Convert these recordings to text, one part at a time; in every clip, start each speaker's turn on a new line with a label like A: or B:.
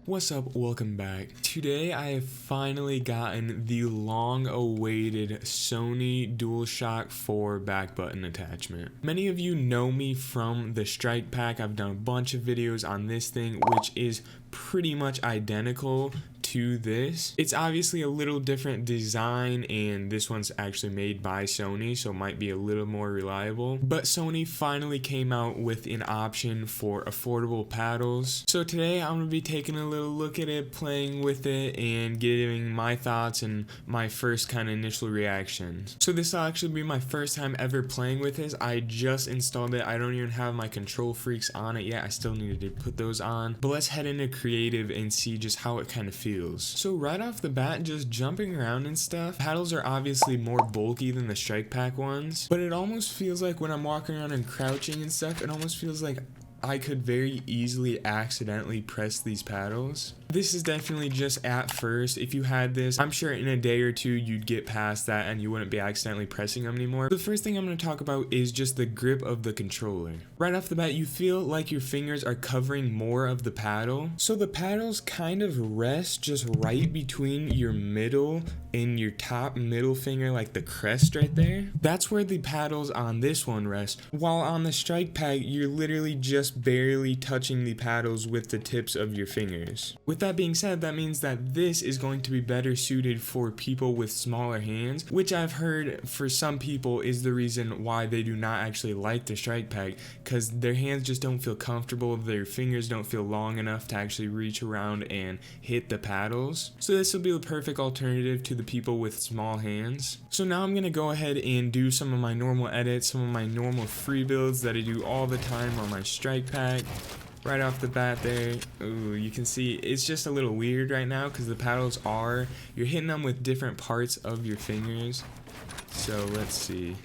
A: What's up? Welcome back. Today I have finally gotten the long-awaited Sony DualShock 4 back button attachment. Many of you know me from the Strike Pack. I've done a bunch of videos on this thing, which is pretty much identical to this. It's obviously a little different design, and this one's actually made by Sony, so it might be a little more reliable. But Sony finally came out with an option for affordable paddles. So today I'm going to be taking a little look at it, playing with it, and giving my thoughts and my first kind of initial reactions. So this will actually be my first time ever playing with this. I just installed it. I don't even have my control freaks on it yet. I still needed to put those on. But let's head into creative and see just how it kind of feels. So right off the bat, just jumping around and stuff, paddles are obviously more bulky than the Strike Pack ones, but it almost feels like when I'm walking around and crouching and stuff, it almost feels like I could very easily accidentally press these paddles. This is definitely just at first. If you had this, I'm sure in a day or two you'd get past that and you wouldn't be accidentally pressing them anymore. The first thing I'm going to talk about is just the grip of the controller. Right off the bat, you feel like your fingers are covering more of the paddle. So the paddles kind of rest just right between your middle and your top middle finger, like the crest right there. That's where the paddles on this one rest. While on the Strike Pack, you're literally just barely touching the paddles with the tips of your fingers. With that being said, that means that this is going to be better suited for people with smaller hands, which I've heard for some people is the reason why they do not actually like the Strike Pack, because their hands just don't feel comfortable, their fingers don't feel long enough to actually reach around and hit the paddles. So this will be the perfect alternative to the people with small hands. So now I'm going to go ahead and do some of my normal edits, some of my normal free builds that I do all the time on my Strike Pack. Right off the bat there, ooh, you can see it's just a little weird right now because the paddles you're hitting them with different parts of your fingers. So let's see.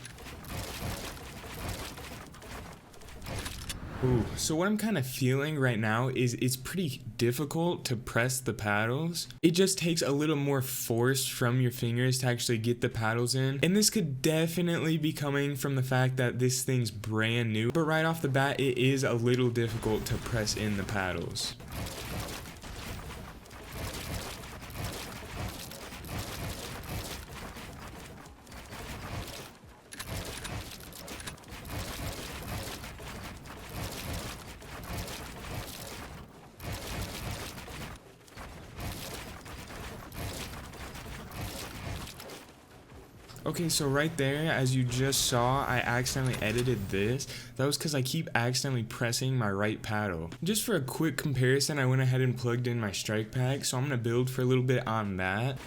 A: Ooh, so what I'm kind of feeling right now is it's pretty difficult to press the paddles. It just takes a little more force from your fingers to actually get the paddles in. And this could definitely be coming from the fact that this thing's brand new. But right off the bat, it is a little difficult to press in the paddles. Okay, so right there, as you just saw, I accidentally edited this. That was because I keep accidentally pressing my right paddle. Just for a quick comparison, I went ahead and plugged in my Strike Pack, so I'm going to build for a little bit on that.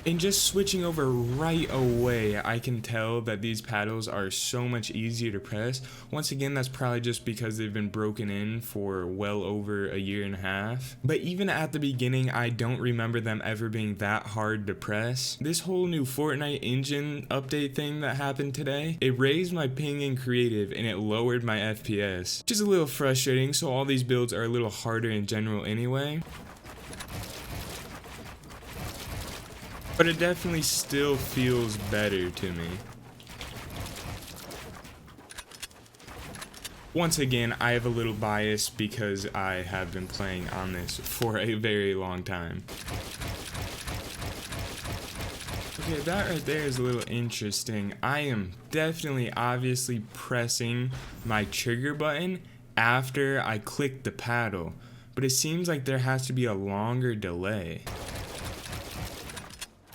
A: And just switching over right away, I can tell that these paddles are so much easier to press. Once again, that's probably just because they've been broken in for well over a year and a half. But even at the beginning, I don't remember them ever being that hard to press. This whole new Fortnite engine update thing that happened today, it raised my ping in creative and it lowered my FPS. Which is a little frustrating, so all these builds are a little harder in general anyway. But it definitely still feels better to me. Once again, I have a little bias because I have been playing on this for a very long time. Okay, that right there is a little interesting. I am definitely obviously pressing my trigger button after I click the paddle, but it seems like there has to be a longer delay.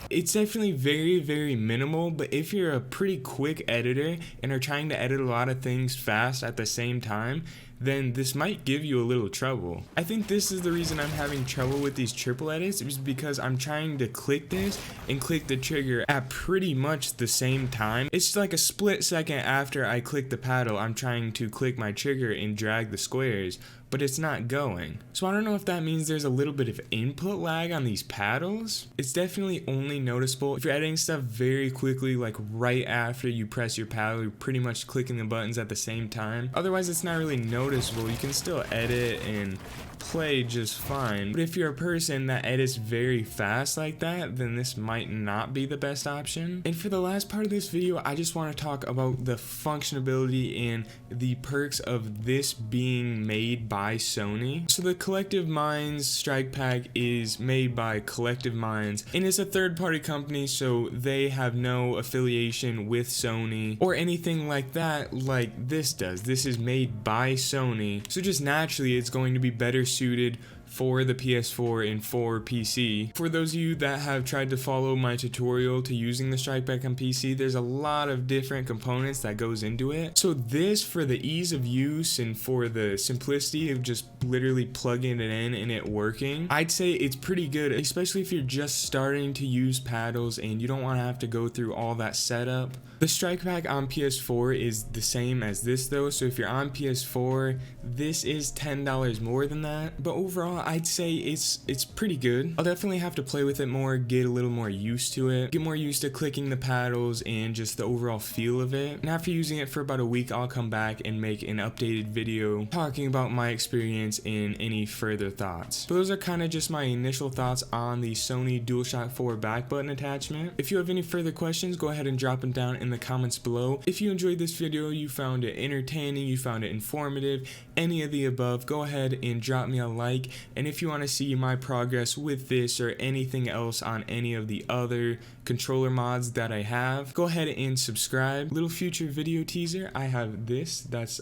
A: It's definitely very, very minimal, but if you're a pretty quick editor and are trying to edit a lot of things fast at the same time, then this might give you a little trouble. I think this is the reason I'm having trouble with these triple edits, is because I'm trying to click this and click the trigger at pretty much the same time. It's like a split second after I click the paddle, I'm trying to click my trigger and drag the squares, but it's not going. So I don't know if that means there's a little bit of input lag on these paddles. It's definitely only noticeable if you're editing stuff very quickly, like right after you press your paddle, you're pretty much clicking the buttons at the same time. Otherwise, it's not really noticeable. You can still edit and play just fine. But if you're a person that edits very fast like that, then this might not be the best option. And for the last part of this video, I just want to talk about the functionality and the perks of this being made by Sony. So the Collective Minds Strike Pack is made by Collective Minds, and it's a third-party company, so they have no affiliation with Sony or anything like that like this does. This is made by Sony, so just naturally it's going to be better suited for the PS4 and for PC. For those of you that have tried to follow my tutorial to using the Strike Pack on PC, there's a lot of different components that goes into it. So this, for the ease of use and for the simplicity of just literally plugging it in and it working, I'd say it's pretty good, especially if you're just starting to use paddles and you don't want to have to go through all that setup. The Strike Pack on PS4 is the same as this though, so if you're on PS4, this is $10 more than that, but overall I'd say it's pretty good. I'll definitely have to play with it more, get a little more used to it, get more used to clicking the paddles and just the overall feel of it. And after using it for about a week, I'll come back and make an updated video talking about my experience and any further thoughts. But those are kind of just my initial thoughts on the Sony DualShock 4 back button attachment. If you have any further questions, go ahead and drop them down in the comments below. If you enjoyed this video, you found it entertaining, you found it informative, any of the above, go ahead and drop me a like. And if you want to see my progress with this or anything else on any of the other controller mods that I have, go ahead and subscribe. Little future video teaser, I have this, that's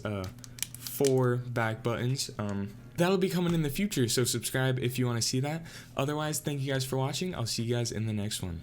A: 4 back buttons. That'll be coming in the future, so subscribe if you want to see that. Otherwise, thank you guys for watching. I'll see you guys in the next one.